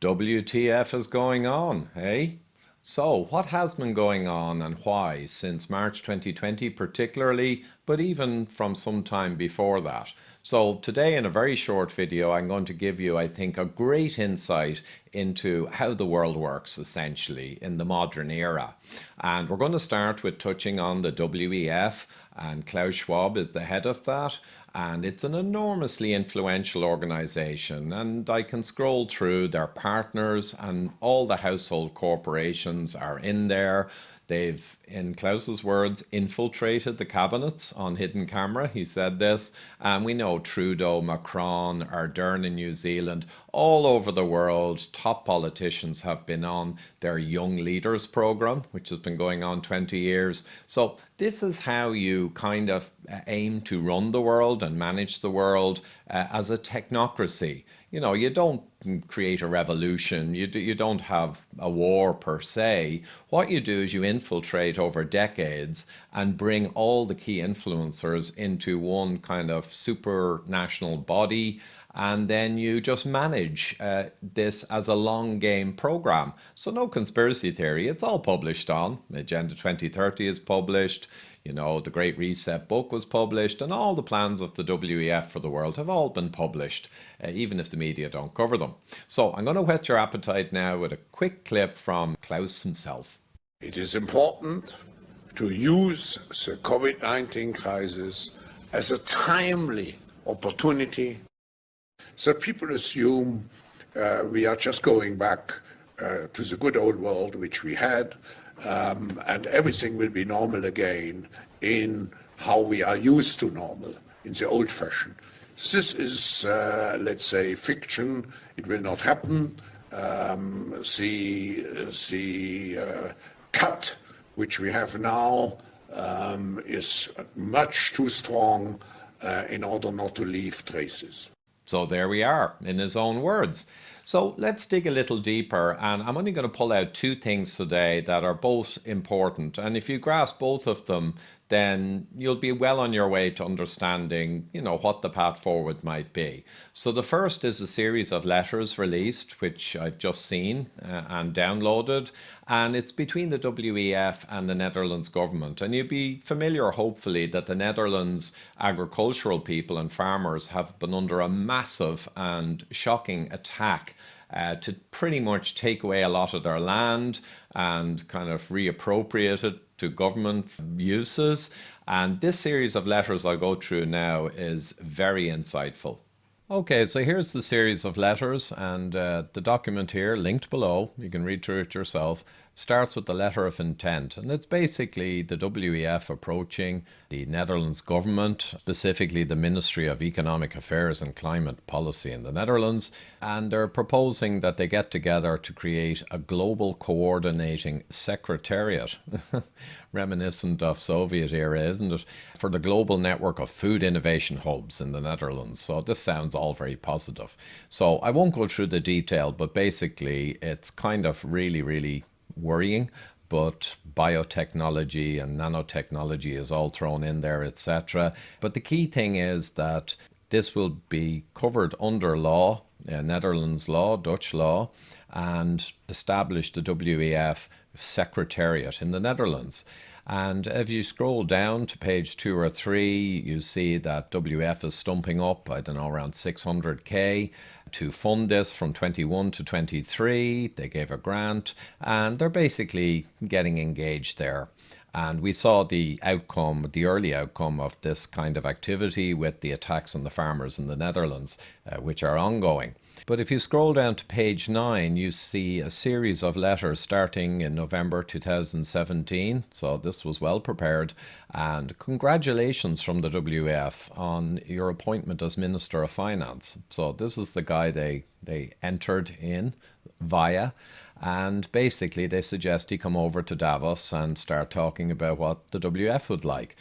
WTF is going on, eh? So, what has been going on and why since March 2020 particularly, but even from some time before that? So, today in a very short video, I'm going to give you, I think, a great insight into how the world works essentially in the modern era. And we're going to start with touching on the WEF, and Klaus Schwab is the head of that. And it's an enormously influential organization, and I can scroll through their partners, and all the household corporations are in there. They've, in Klaus's words, infiltrated the cabinets on hidden camera. He said this, and we know Trudeau, Macron, Ardern in New Zealand, all over the world, top politicians have been on their Young Leaders program, which has been going on 20 years. So this is how you kind of aim to run the world and manage the world as a technocracy. You know, you don't create a revolution, you don't have a war per se. What you do is you infiltrate over decades and bring all the key influencers into one kind of supranational body, and then you just manage this as a long game program. So no conspiracy theory, it's all published on. Agenda 2030 is published. You know, the Great Reset book was published, and all the plans of the WEF for the world have all been published, even if the media don't cover them. So I'm going to whet your appetite now with a quick clip from Klaus himself. It is important to use the COVID-19 crisis as a timely opportunity. So people assume we are just going back to the good old world which we had, and everything will be normal again in how we are used to normal, in the old fashion. This is, let's say, fiction. It will not happen. The cut which we have now is much too strong in order not to leave traces. So there we are, in his own words. So let's dig a little deeper, and I'm only going to pull out two things today that are both important. And if you grasp both of them, then you'll be well on your way to understanding, you know, what the path forward might be. So the first is a series of letters released, which I've just seen and downloaded, and it's between the WEF and the Netherlands government. And you'll be familiar, hopefully, that the Netherlands agricultural people and farmers have been under a massive and shocking attack to pretty much take away a lot of their land and kind of reappropriate it to government uses. And this series of letters I'll go through now is very insightful. Okay, so here's the series of letters, and the document here, linked below, you can read through it yourself, starts with the letter of intent. And it's basically the WEF approaching the Netherlands government, specifically the Ministry of Economic Affairs and Climate Policy in the Netherlands. And they're proposing that they get together to create a global coordinating secretariat, reminiscent of Soviet era, isn't it, for the global network of food innovation hubs in the Netherlands. So this sounds all very positive. So I won't go through the detail, but basically it's kind of really worrying, but biotechnology and nanotechnology is all thrown in there, etc. But the key thing is that this will be covered under law, Netherlands law, Dutch law, and establish the WEF Secretariat in the Netherlands. And if you scroll down to page 2 or 3, you see that WF is stumping up, I don't know, around 600k to fund this from 21 to 23. They gave a grant, and they're basically getting engaged there. And we saw the outcome, the early outcome of this kind of activity with the attacks on the farmers in the Netherlands, which are ongoing. But if you scroll down to page 9, you see a series of letters starting in November 2017. So this was well prepared. And congratulations from the WEF on your appointment as Minister of Finance. So this is the guy they entered in via. And basically they suggest he come over to Davos and start talking about what the WF would like.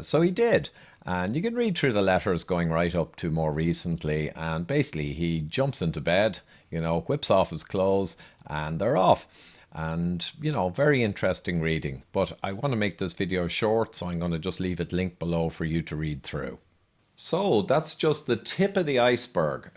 So he did. And you can read through the letters going right up to more recently. And basically he jumps into bed, you know, whips off his clothes, and they're off. And, you know, very interesting reading. But I want to make this video short, so I'm going to just leave it linked below for you to read through. So that's just the tip of the iceberg,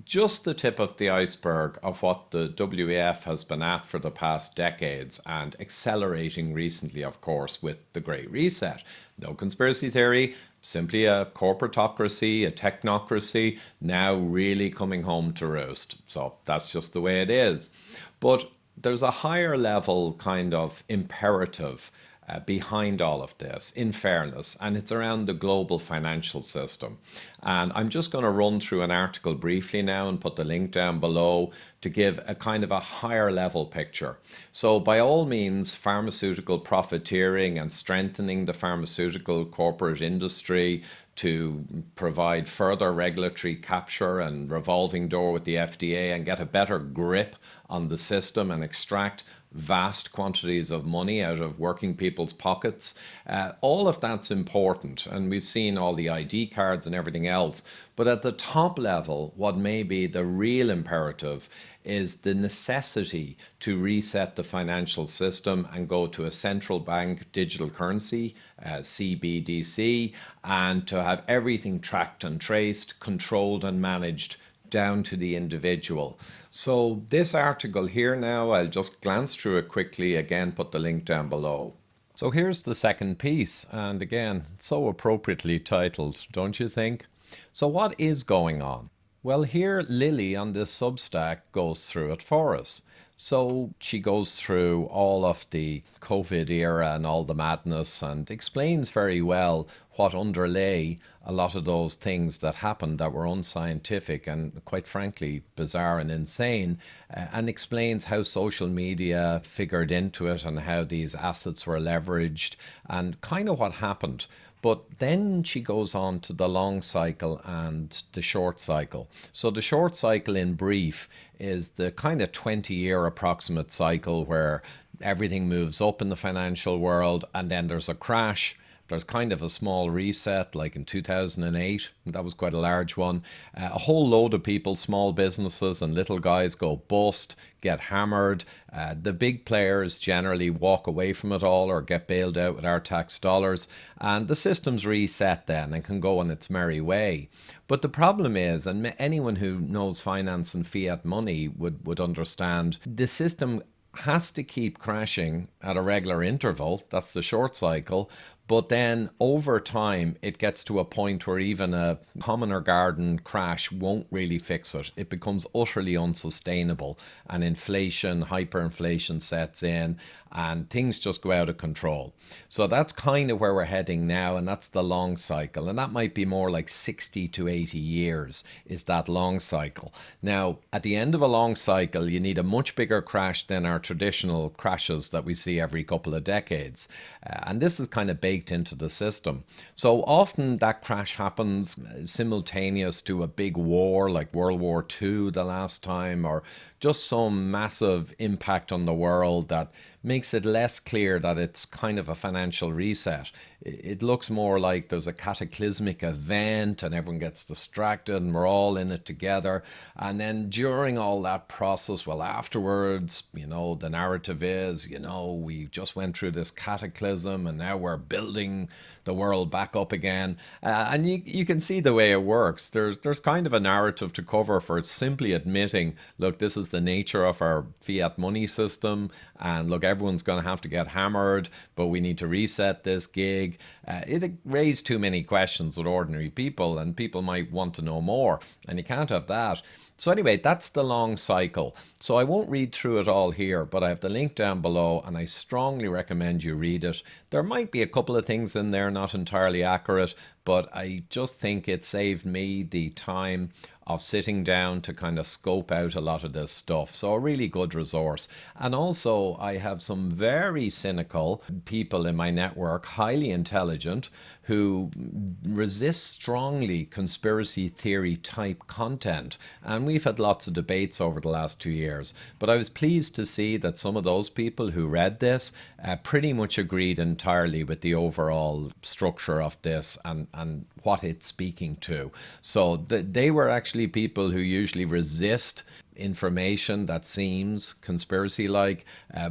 just the tip of the iceberg of what the WEF has been at for the past decades and accelerating recently, of course, with the Great Reset. No conspiracy theory, simply a corporatocracy, a technocracy, now really coming home to roost. So that's just the way it is. But there's a higher level kind of imperative behind all of this, in fairness, and it's around the global financial system. And I'm just going to run through an article briefly now and put the link down below to give a kind of a higher level picture. So, by all means, pharmaceutical profiteering and strengthening the pharmaceutical corporate industry to provide further regulatory capture and revolving door with the FDA and get a better grip on the system and extract vast quantities of money out of working people's pockets. All of that's important, and we've seen all the ID cards and everything else. But at the top level, what may be the real imperative is the necessity to reset the financial system and go to a central bank digital currency, CBDC, and to have everything tracked and traced, controlled and managed down to the individual. So this article here now, I'll just glance through it quickly, again put the link down below. So here's the second piece, and again, so appropriately titled, don't you think? So what is going on? Well, here Lily on this Substack goes through it for us. So she goes through all of the COVID era and all the madness and explains very well what underlay a lot of those things that happened that were unscientific and quite frankly bizarre and insane, and explains how social media figured into it and how these assets were leveraged and kind of what happened. But then she goes on to the long cycle and the short cycle. So the short cycle in brief is the kind of 20-year approximate cycle where everything moves up in the financial world and then there's a crash. There's kind of a small reset, like in 2008. That was quite a large one. A whole load of people, small businesses and little guys go bust, get hammered. The big players generally walk away from it all or get bailed out with our tax dollars. And the system's reset then and can go on its merry way. But the problem is, and anyone who knows finance and fiat money would understand, the system has to keep crashing at a regular interval. That's the short cycle. But then over time, it gets to a point where even a commoner garden crash won't really fix it. It becomes utterly unsustainable and inflation, hyperinflation sets in and things just go out of control. So that's kind of where we're heading now, and that's the long cycle. And that might be more like 60 to 80 years is that long cycle. Now, at the end of a long cycle, you need a much bigger crash than our traditional crashes that we see every couple of decades. And this is kind of baked into the system. So often that crash happens simultaneous to a big war like World War II the last time, or just some massive impact on the world that makes it less clear that it's kind of a financial reset. It looks more like there's a cataclysmic event and everyone gets distracted and we're all in it together. And then during all that process, well, afterwards, the narrative is, we just went through this cataclysm and now we're building the world back up again. And you can see the way it works. There's kind of a narrative to cover for simply admitting, look, this is the nature of our fiat money system. And look, everyone's going to have to get hammered, but we need to reset this gig. It raised too many questions with ordinary people, and people might want to know more, and you can't have that. So anyway, that's the long cycle. So I won't read through it all here, but I have the link down below, and I strongly recommend you read it. There might be a couple of things in there not entirely accurate, but I just think it saved me the time of sitting down to kind of scope out a lot of this stuff. So a really good resource. And also I have some very cynical people in my network, highly intelligent, who resist strongly conspiracy theory type content. And we've had lots of debates over the last 2 years. But I was pleased to see that some of those people who read this pretty much agreed entirely with the overall structure of this and what it's speaking to. So they were actually people who usually resist information that seems conspiracy-like,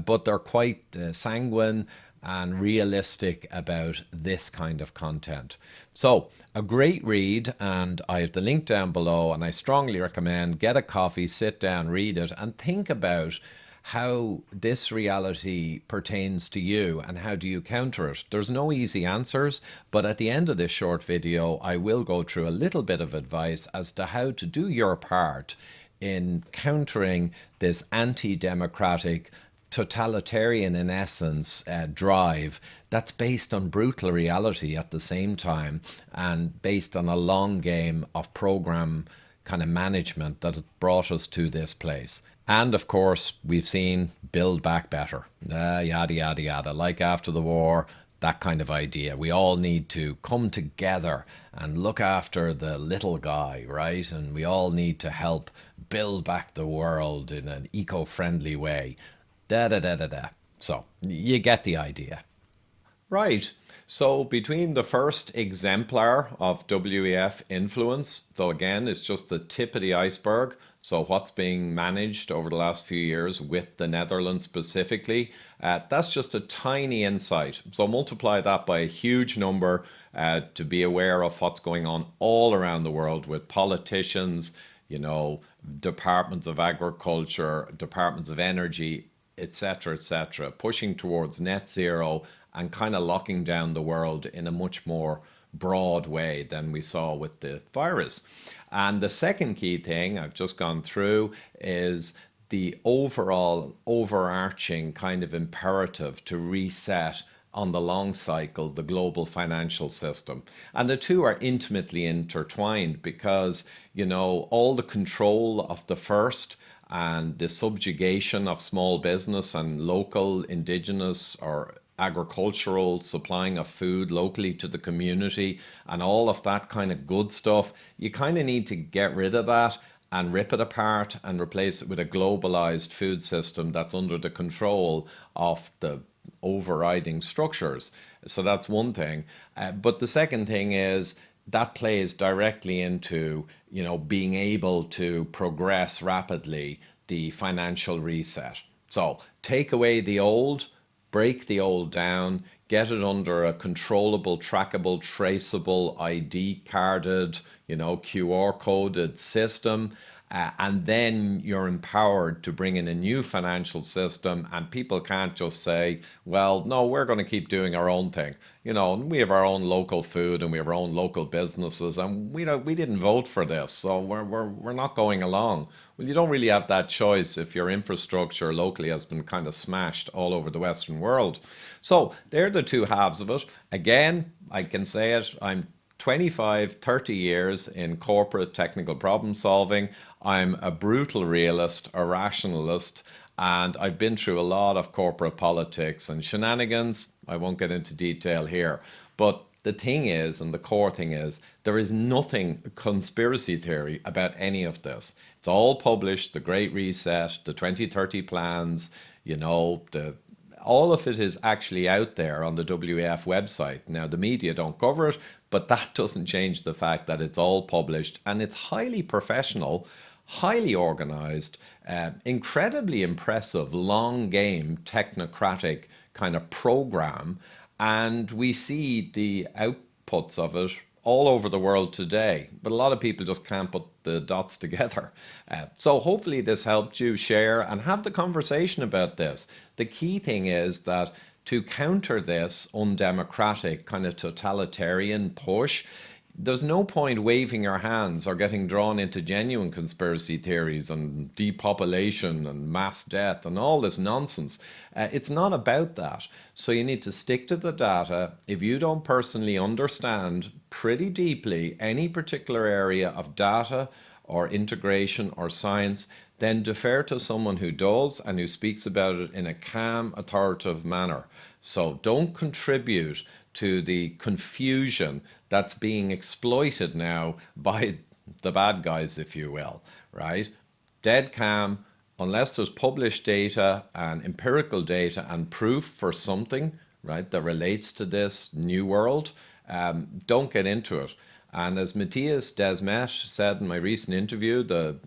but they're quite sanguine and realistic about this kind of content. So, a great read, and I have the link down below, and I strongly recommend get a coffee, sit down, read it, and think about how this reality pertains to you and how do you counter it. There's no easy answers, but at the end of this short video, I will go through a little bit of advice as to how to do your part in countering this anti-democratic, totalitarian in essence drive that's based on brutal reality at the same time and based on a long game of program kind of management that has brought us to this place. And of course, we've seen Build Back Better, yada, yada, yada, like after the war, that kind of idea. We all need to come together and look after the little guy, right? And we all need to help build back the world in an eco-friendly way. Da da da da da. So you get the idea. Right. So between the first exemplar of WEF influence, though again, it's just the tip of the iceberg. So what's being managed over the last few years with the Netherlands specifically, that's just a tiny insight. So multiply that by a huge number to be aware of what's going on all around the world with politicians, you know, departments of agriculture, departments of energy, etc., pushing towards net zero and kind of locking down the world in a much more broad way than we saw with the virus. And the second key thing I've just gone through is the overall overarching kind of imperative to reset on the long cycle the global financial system. And the two are intimately intertwined because, you know, all the control of the first and the subjugation of small business and local indigenous or agricultural supplying of food locally to the community and all of that kind of good stuff, you kind of need to get rid of that and rip it apart and replace it with a globalized food system that's under the control of the overriding structures. So that's one thing. But the second thing is that plays directly into, you know, being able to progress rapidly the financial reset. So take away the old, break the old down, get it under a controllable, trackable, traceable, ID carded, you know, QR coded system. And then you're empowered to bring in a new financial system, and people can't just say, well, no, we're going to keep doing our own thing. You know, we have our own local food and we have our own local businesses, and we didn't vote for this, so we're not going along. Well, you don't really have that choice if your infrastructure locally has been kind of smashed all over the Western world. So they're the two halves of it. Again, I can say it, I'm 25, 30 years in corporate technical problem solving. I'm a brutal realist, a rationalist, and I've been through a lot of corporate politics and shenanigans. I won't get into detail here. But the thing is, and the core thing is, there is nothing conspiracy theory about any of this. It's all published, the Great Reset, the 2030 plans, you know, all of it is actually out there on the WEF website. Now, the media don't cover it, but that doesn't change the fact that it's all published and it's highly professional, highly organized, incredibly impressive, long game, technocratic kind of program. And we see the outputs of it all over the world today, but a lot of people just can't put the dots together. So hopefully this helped you share and have the conversation about this. The key thing is that to counter this undemocratic kind of totalitarian push, there's no point waving your hands or getting drawn into genuine conspiracy theories and depopulation and mass death and all this nonsense. It's not about that. So you need to stick to the data. If you don't personally understand pretty deeply any particular area of data or integration or science, then defer to someone who does and who speaks about it in a calm, authoritative manner. So don't contribute to the confusion that's being exploited now by the bad guys, if you will, right? Dead calm, unless there's published data and empirical data and proof for something, right, that relates to this new world, don't get into it. And as Matthias Desmet said in my recent interview, the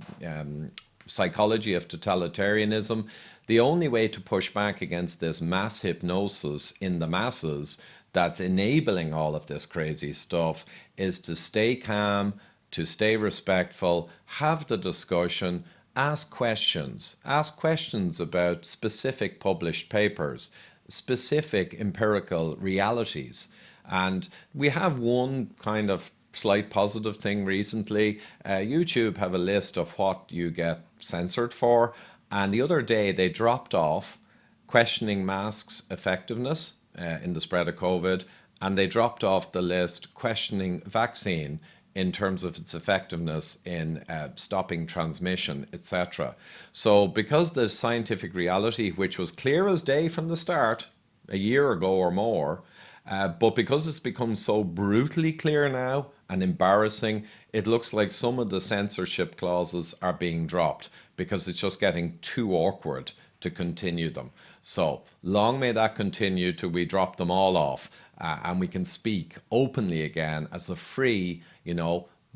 psychology of totalitarianism. The only way to push back against this mass hypnosis in the masses that's enabling all of this crazy stuff is to stay calm, to stay respectful, have the discussion, ask questions. Ask questions about specific published papers, specific empirical realities. And we have one kind of slight positive thing recently. YouTube have a list of what you get censored for. And the other day they dropped off questioning masks' effectiveness in the spread of COVID, and they dropped off the list questioning vaccine in terms of its effectiveness in stopping transmission, etc. So because the scientific reality, which was clear as day from the start, a year ago or more, but because it's become so brutally clear now and embarrassing, it looks like some of the censorship clauses are being dropped because it's just getting too awkward to continue them. So long may that continue till we drop them all off and we can speak openly again as a free,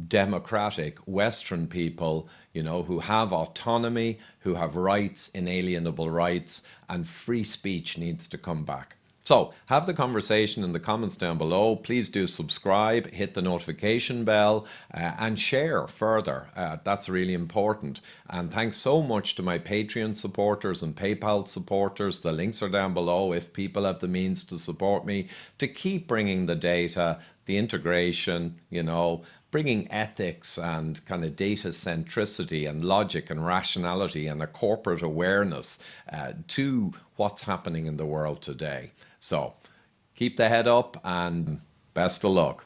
democratic Western people, who have autonomy, who have rights, inalienable rights, and free speech needs to come back. So have the conversation in the comments down below. Please do subscribe, hit the notification bell, and share further. That's really important. And thanks so much to my Patreon supporters and PayPal supporters. The links are down below if people have the means to support me to keep bringing the data, the integration, bringing ethics and kind of data centricity and logic and rationality and a corporate awareness to what's happening in the world today. So keep the head up and best of luck.